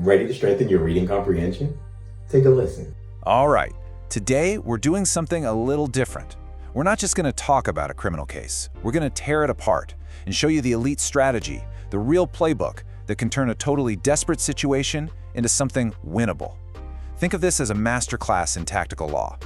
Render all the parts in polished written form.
Ready to strengthen your reading comprehension? Take a listen. All right, today we're doing something a little different. We're not just going to talk about a criminal case. We're going to tear it apart and show you the elite strategy, the real playbook that can turn a totally desperate situation into something winnable. Think of this as a masterclass in tactical law.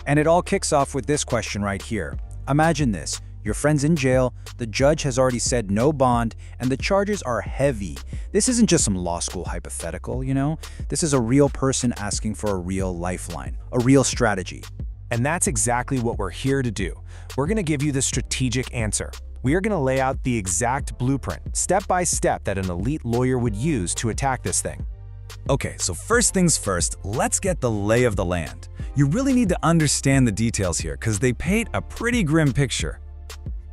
And it all kicks off with this question right here. Imagine this. Your friend's in jail, the judge has already said no bond, and the charges are heavy. This isn't just some law school hypothetical, you know? This is a real person asking for a real lifeline, a real strategy. And that's exactly what we're here to do. We're going to give you the strategic answer. We are going to lay out the exact blueprint, step by step, that an elite lawyer would use to attack this thing. Okay, so first things first, let's get the lay of the land. You really need to understand the details here because they paint a pretty grim picture.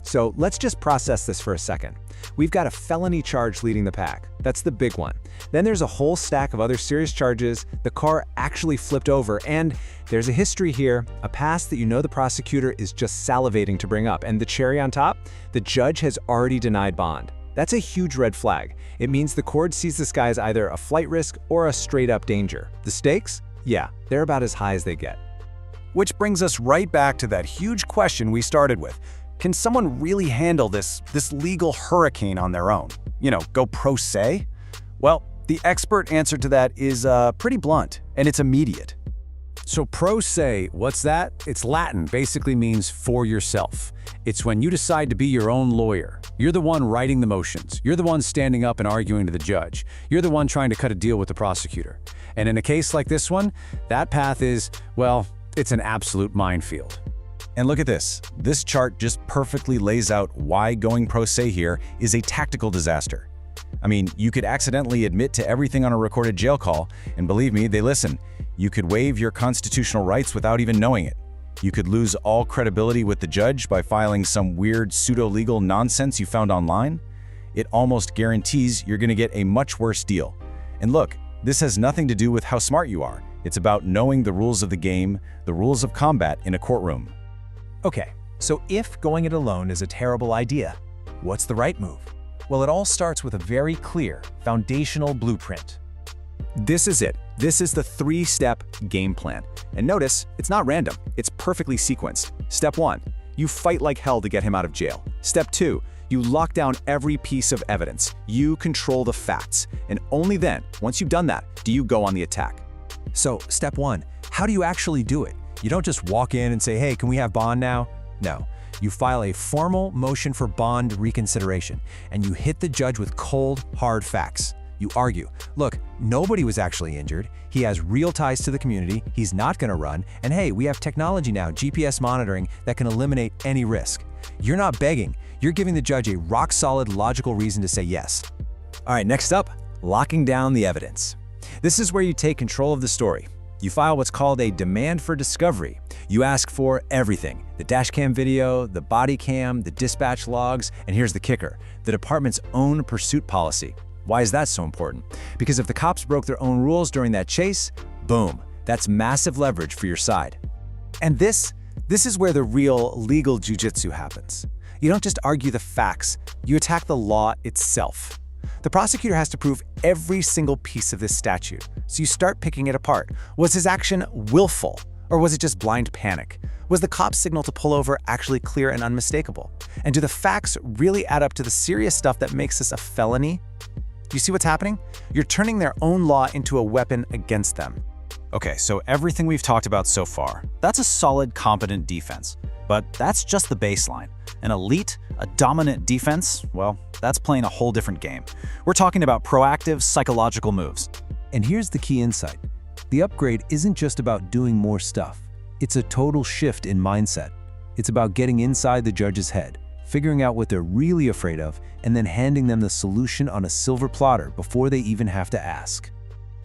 So let's just process this for a second. We've got a felony charge leading the pack. That's the big one. Then there's a whole stack of other serious charges. The car actually flipped over, and there's a history here, a past that you know the prosecutor is just salivating to bring up. And the cherry on top, the judge has already denied bond. That's a huge red flag. It means the court sees this guy as either a flight risk or a straight-up danger. The stakes? Yeah, they're about as high as they get. Which brings us right back to that huge question we started with. Can someone really handle this legal hurricane on their own? You know, go pro se? Well, the expert answer to that is pretty blunt, and it's immediate. So pro se, what's that? It's Latin, basically means for yourself. It's when you decide to be your own lawyer. You're the one writing the motions. You're the one standing up and arguing to the judge. You're the one trying to cut a deal with the prosecutor. And in a case like this one, that path is, well, it's an absolute minefield. And look at this. This chart just perfectly lays out why going pro se here is a tactical disaster. I mean, you could accidentally admit to everything on a recorded jail call, and believe me, they listen. You could waive your constitutional rights without even knowing it. You could lose all credibility with the judge by filing some weird pseudo-legal nonsense you found online. It almost guarantees you're going to get a much worse deal. And look, this has nothing to do with how smart you are. It's about knowing the rules of the game, the rules of combat in a courtroom. Okay, so if going it alone is a terrible idea, what's the right move? Well, it all starts with a very clear, foundational blueprint. This is it. This is the three-step game plan. And notice, it's not random. It's perfectly sequenced. Step 1, you fight like hell to get him out of jail. Step 2, you lock down every piece of evidence. You control the facts. And only then, once you've done that, do you go on the attack. So, step 1, how do you actually do it? You don't just walk in and say, hey, can we have bond now? No. You file a formal motion for bond reconsideration, and you hit the judge with cold, hard facts. You argue, look, nobody was actually injured, he has real ties to the community, he's not going to run, and hey, we have technology now, GPS monitoring, that can eliminate any risk. You're not begging, you're giving the judge a rock-solid, logical reason to say yes. All right, next up, locking down the evidence. This is where you take control of the story. You file what's called a demand for discovery. You ask for everything, the dashcam video, the body cam, the dispatch logs, and here's the kicker, the department's own pursuit policy. Why is that so important? Because if the cops broke their own rules during that chase, boom, that's massive leverage for your side. And this is where the real legal jujitsu happens. You don't just argue the facts, you attack the law itself. The prosecutor has to prove every single piece of this statute, so you start picking it apart. Was his action willful, or was it just blind panic? Was the cop's signal to pull over actually clear and unmistakable? And do the facts really add up to the serious stuff that makes this a felony? Do you see what's happening? You're turning their own law into a weapon against them. Okay, so everything we've talked about so far, that's a solid, competent defense. But that's just the baseline. An elite, a dominant defense, well, that's playing a whole different game. We're talking about proactive, psychological moves. And here's the key insight. The upgrade isn't just about doing more stuff. It's a total shift in mindset. It's about getting inside the judge's head, figuring out what they're really afraid of, and then handing them the solution on a silver platter before they even have to ask.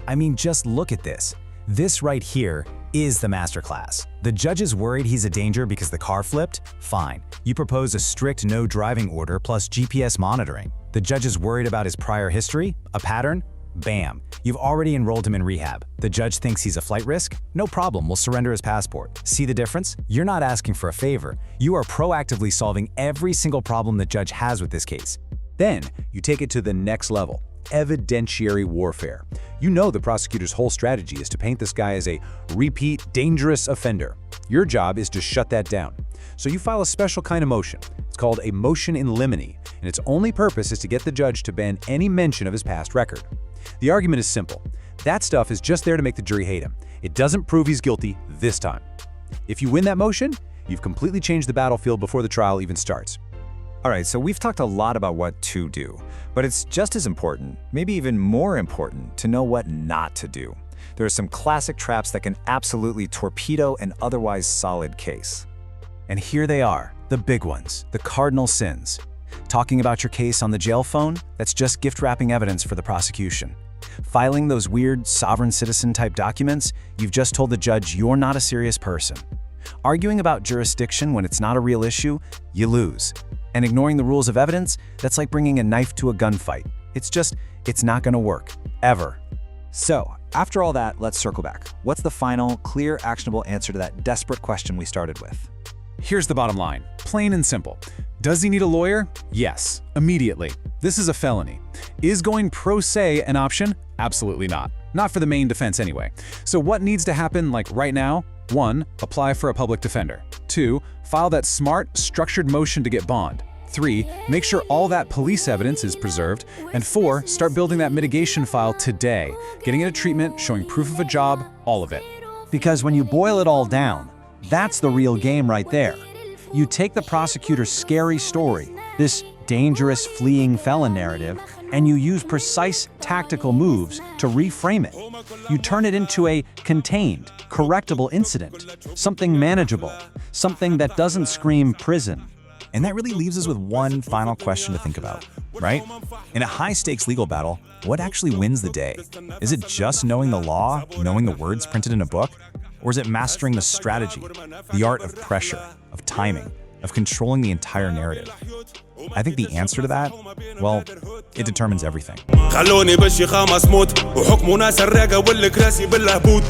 I mean, just look at this. This right here is the masterclass. The judge is worried he's a danger because the car flipped? Fine. You propose a strict no driving order plus GPS monitoring. The judge is worried about his prior history? A pattern? Bam. You've already enrolled him in rehab. The judge thinks he's a flight risk? No problem, we'll surrender his passport. See the difference? You're not asking for a favor. You are proactively solving every single problem the judge has with this case. Then, you take it to the next level, evidentiary warfare. You know the prosecutor's whole strategy is to paint this guy as a repeat, dangerous offender. Your job is to shut that down. So you file a special kind of motion. It's called a motion in limine, and its only purpose is to get the judge to ban any mention of his past record. The argument is simple. That stuff is just there to make the jury hate him. It doesn't prove he's guilty this time. If you win that motion, you've completely changed the battlefield before the trial even starts. All right, so we've talked a lot about what to do, but it's just as important, maybe even more important, to know what not to do. There are some classic traps that can absolutely torpedo an otherwise solid case. And here they are, the big ones, the cardinal sins. Talking about your case on the jail phone, that's just gift wrapping evidence for the prosecution. Filing those weird sovereign citizen type documents, you've just told the judge you're not a serious person. Arguing about jurisdiction when it's not a real issue, you lose. And ignoring the rules of evidence, that's like bringing a knife to a gunfight. It's not gonna work, ever. So, after all that, let's circle back. What's the final, clear, actionable answer to that desperate question we started with? Here's the bottom line, plain and simple. Does he need a lawyer? Yes, immediately. This is a felony. Is going pro se an option? Absolutely not. Not for the main defense anyway. So what needs to happen like right now? 1. Apply for a public defender. 2. File that smart, structured motion to get bond. 3. Make sure all that police evidence is preserved. And 4. Start building that mitigation file today. Getting it a treatment, showing proof of a job, all of it. Because when you boil it all down, that's the real game right there. You take the prosecutor's scary story, this dangerous fleeing felon narrative, and you use precise tactical moves to reframe it. You turn it into a contained, correctable incident, something manageable, something that doesn't scream prison. And that really leaves us with one final question to think about, right? In a high-stakes legal battle, what actually wins the day? Is it just knowing the law, knowing the words printed in a book? Or is it mastering the strategy, the art of pressure, of timing, of controlling the entire narrative? I think the answer to that, well, it determines everything. خلوني بالشيخة مصموت وحكمنا سراقة والكراسي باللهبوت